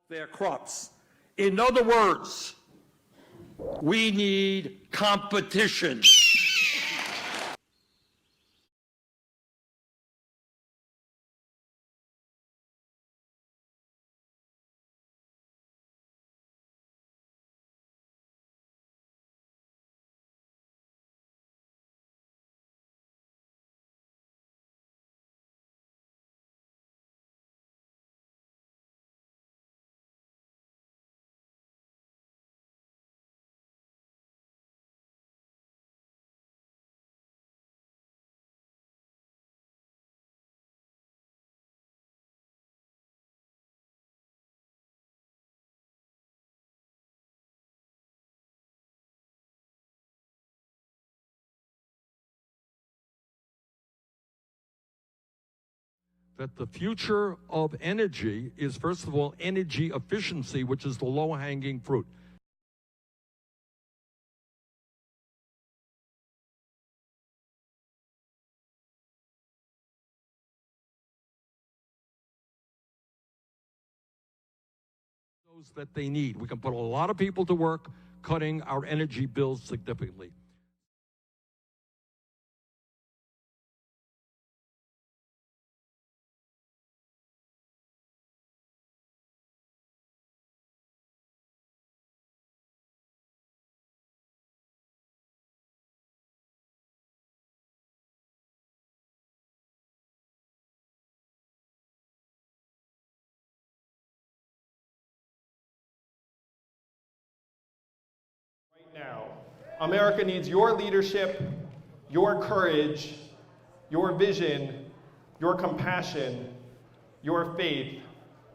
their crops. In other words, we need competition. That the future of energy is, first of all, energy efficiency, which is the low-hanging fruit. Those that they need. We can put a lot of people to work cutting our energy bills significantly. Now, America needs your leadership, your courage, your vision, your compassion, your faith,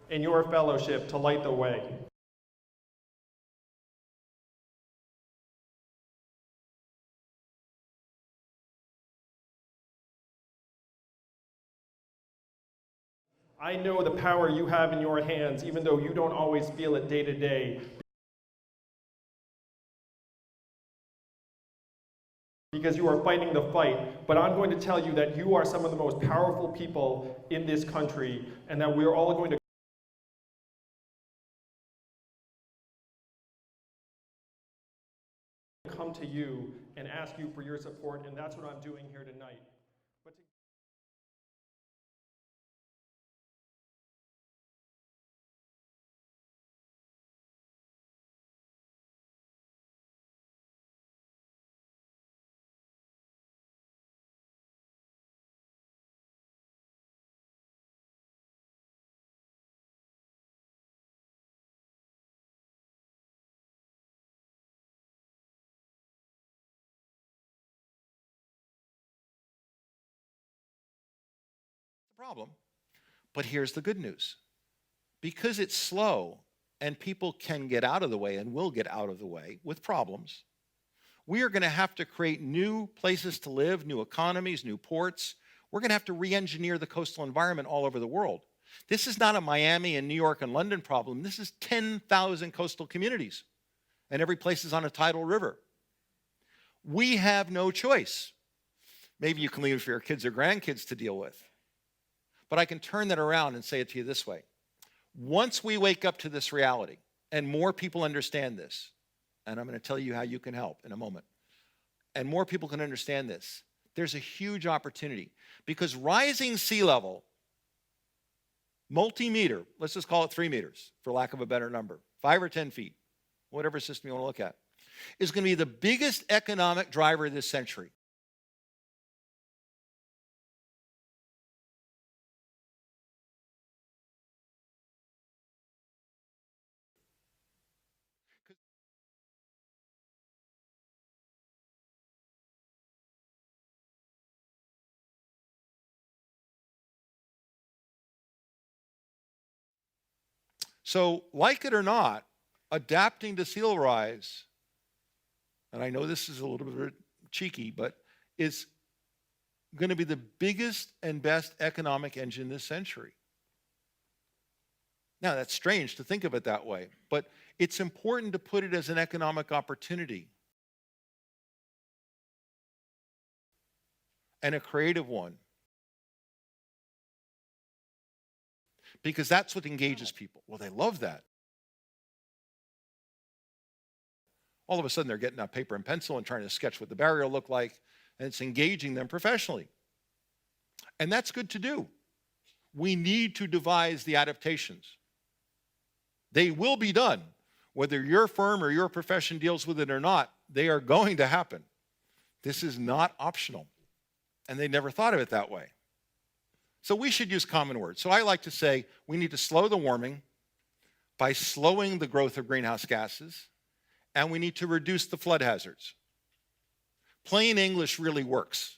and your fellowship to light the way. I know the power you have in your hands, even though you don't always feel it day to day. Because you are fighting the fight, but I'm going to tell you that you are some of the most powerful people in this country, and that we're all going to come to you and ask you for your support, and that's what I'm doing here tonight. Problem. But here's the good news. Because it's slow and people can get out of the way and will get out of the way with problems, we are going to have to create new places to live, new economies, new ports. We're going to have to re-engineer the coastal environment all over the world. This is not a Miami and New York and London problem. This is 10,000 coastal communities, and every place is on a tidal river. We have no choice. Maybe you can leave it for your kids or grandkids to deal with. But I can turn that around and say it to you this way. Once we wake up to this reality, and more people understand this, and I'm going to tell you how you can help in a moment, and more people can understand this, there's a huge opportunity. Because rising sea level, multi-meter, let's just call it 3 meters, for lack of a better number, 5 or 10 feet, whatever system you want to look at, is going to be the biggest economic driver this century. So, like it or not, adapting to sea level rise, and I know this is a little bit cheeky, but is going to be the biggest and best economic engine this century. Now, that's strange to think of it that way, but it's important to put it as an economic opportunity and a creative one. Because that's what engages people. Well, they love that. All of a sudden, they're getting out paper and pencil and trying to sketch what the barrier will look like, and it's engaging them professionally. And that's good to do. We need to devise the adaptations. They will be done. Whether your firm or your profession deals with it or not, they are going to happen. This is not optional. And they never thought of it that way. So we should use common words. So I like to say we need to slow the warming by slowing the growth of greenhouse gases, and we need to reduce the flood hazards. Plain English really works.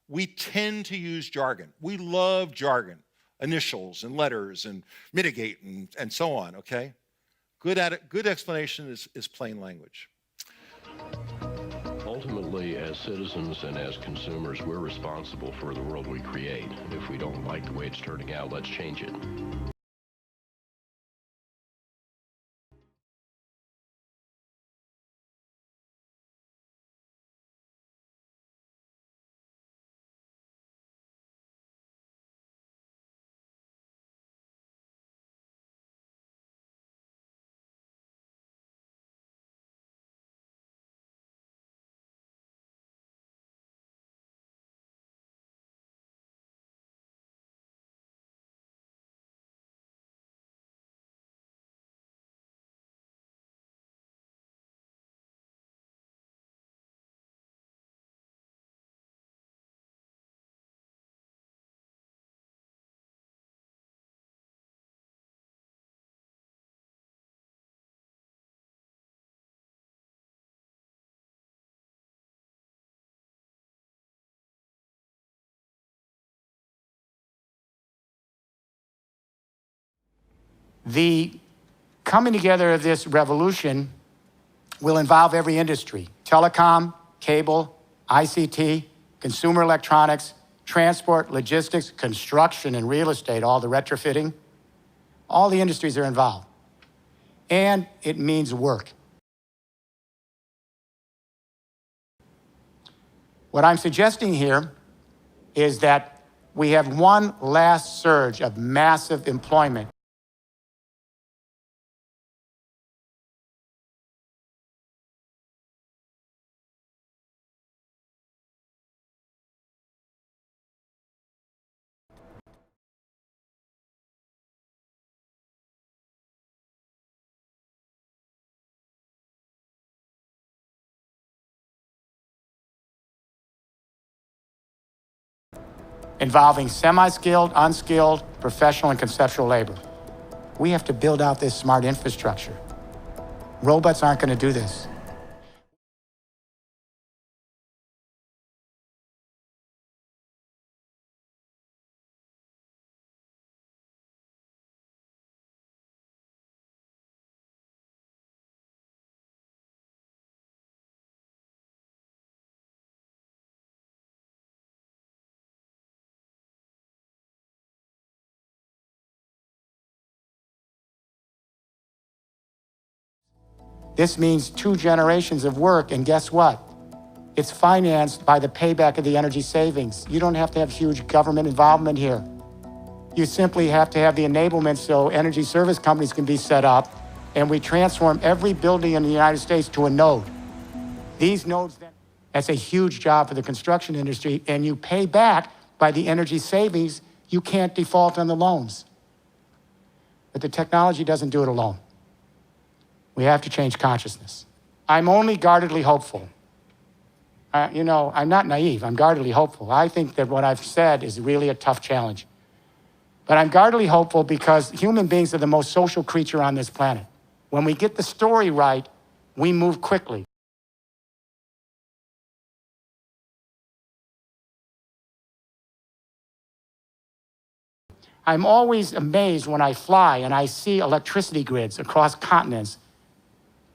We tend to use jargon. We love jargon, initials and letters and mitigate and so on, okay? Good explanation is plain language. Ultimately, as citizens and as consumers, we're responsible for the world we create. If we don't like the way it's turning out, let's change it. The coming together of this revolution will involve every industry: telecom, cable, ICT, consumer electronics, transport, logistics, construction and real estate, all the retrofitting. All the industries are involved. And it means work. What I'm suggesting here is that we have one last surge of massive employment. Involving semi-skilled, unskilled, professional, and conceptual labor. We have to build out this smart infrastructure. Robots aren't going to do this. This means 2 generations of work, and guess what? It's financed by the payback of the energy savings. You don't have to have huge government involvement here. You simply have to have the enablement so energy service companies can be set up, and we transform every building in the United States to a node. These nodes then, that's a huge job for the construction industry, and you pay back by the energy savings. You can't default on the loans. But the technology doesn't do it alone. We have to change consciousness. I'm only guardedly hopeful. I'm not naive. I'm guardedly hopeful. I think that what I've said is really a tough challenge. But I'm guardedly hopeful because human beings are the most social creature on this planet. When we get the story right, we move quickly. I'm always amazed when I fly and I see electricity grids across continents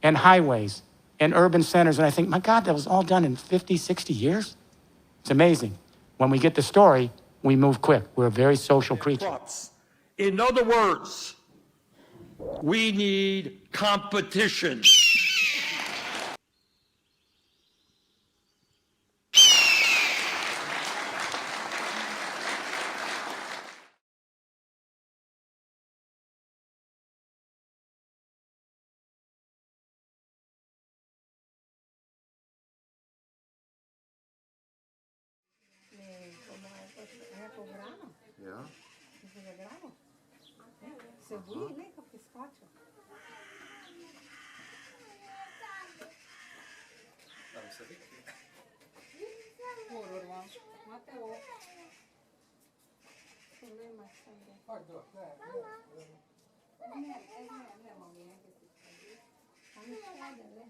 and highways and urban centers, and I think, my God, that was all done in 50, 60 years? It's amazing. When we get the story, we move quick. We're a very social creature. In other words, we need competition. Ja. Se vuoi nekako iskaču. Horror, Mateo. Problema sem. Nem, ami elkezdjük. Amit kell, le.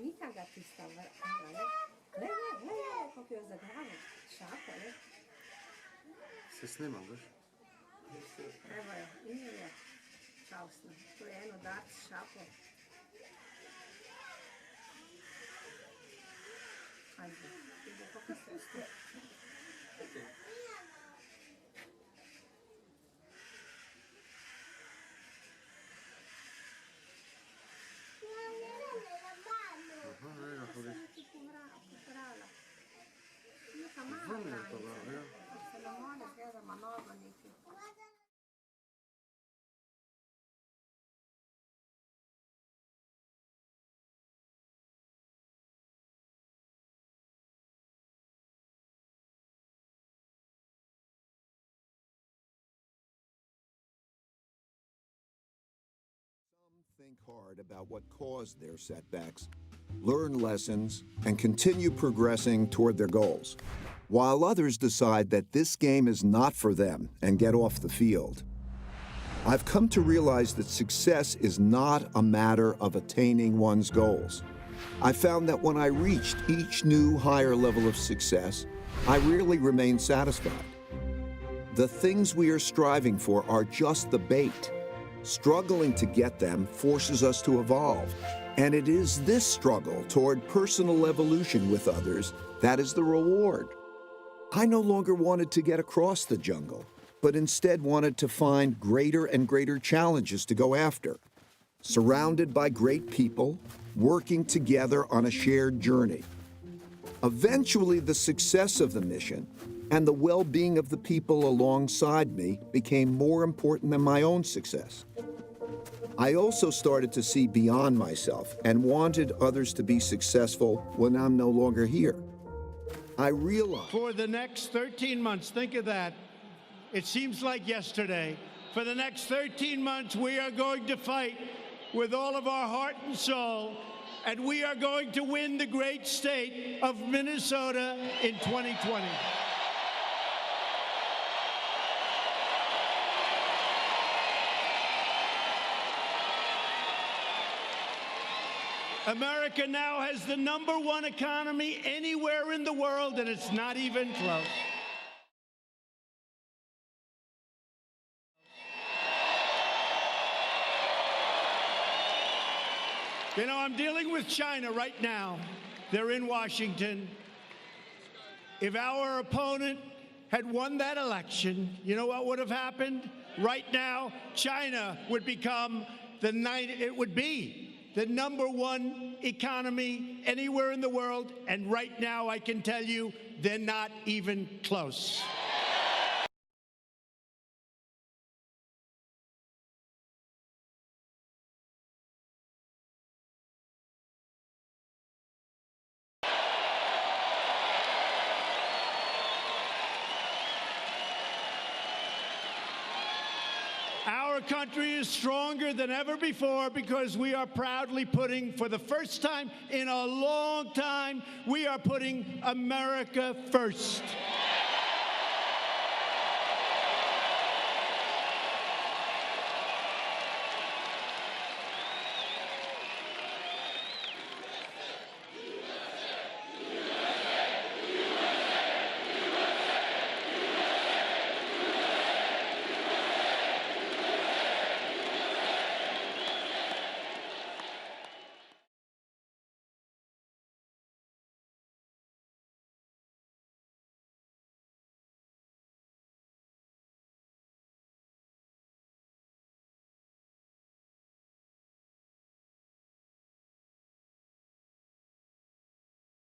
Nikak ga tisztava. Le, kako je zagravo. Šapo, le. Se snima, veš? Evo je, Emilija. Čausno. To je eno darc šapo. Ajde, ide kako se usto. Think hard about what caused their setbacks, learn lessons, and continue progressing toward their goals, while others decide that this game is not for them and get off the field. I've come to realize that success is not a matter of attaining one's goals. I found that when I reached each new higher level of success, I rarely remained satisfied. The things we are striving for are just the bait. Struggling to get them forces us to evolve, and it is this struggle toward personal evolution with others that is the reward. I no longer wanted to get across the jungle, but instead wanted to find greater and greater challenges to go after. Surrounded by great people, working together on a shared journey. Eventually, the success of the mission and the well-being of the people alongside me became more important than my own success. I also started to see beyond myself and wanted others to be successful when I'm no longer here. I realized... For the next 13 months, think of that. It seems like yesterday. For the next 13 months, we are going to fight with all of our heart and soul, and we are going to win the great state of Minnesota in 2020. America now has the #1 economy anywhere in the world, and it's not even close. You know, I'm dealing with China right now. They're in Washington. If our opponent had won that election, you know what would have happened? Right now, China would become the #1 economy anywhere in the world, and right now I can tell you they're not even close. Our country is stronger than ever before because we are proudly putting, for the first time in a long time, we are putting America first.